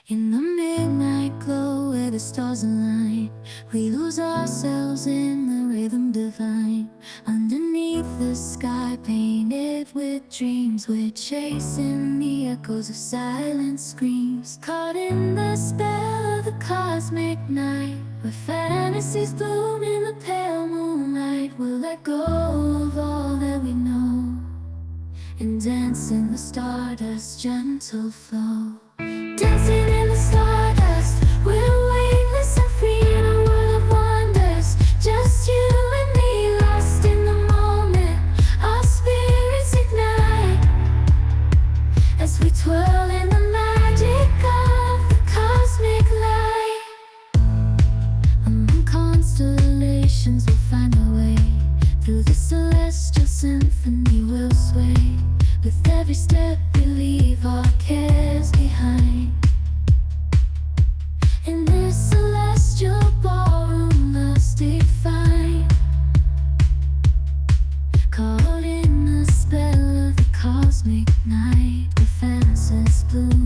In the midnight glow where the stars align, we lose ourselves in the rhythm divine. Underneath the sky painted with dreams, we're chasing the echoes of silent screams. Caught in the spell of the cosmic night, where fantasies bloom in the pale moonlight. We'll let go of all that we know and dance in the stardust's gentle flow. Dancing in the stardust, we're weightless and free in a world of wonders. Just you and me, lost in the moment. Our spirits ignite as we twirl in the magic of the cosmic light. Among constellations we'll find our way. Through the celestial symphony we'll sway. With every step we leave our cares behind. In this celestial ballroom love's defined. Caught in the spell of the cosmic night, where fantasies bloom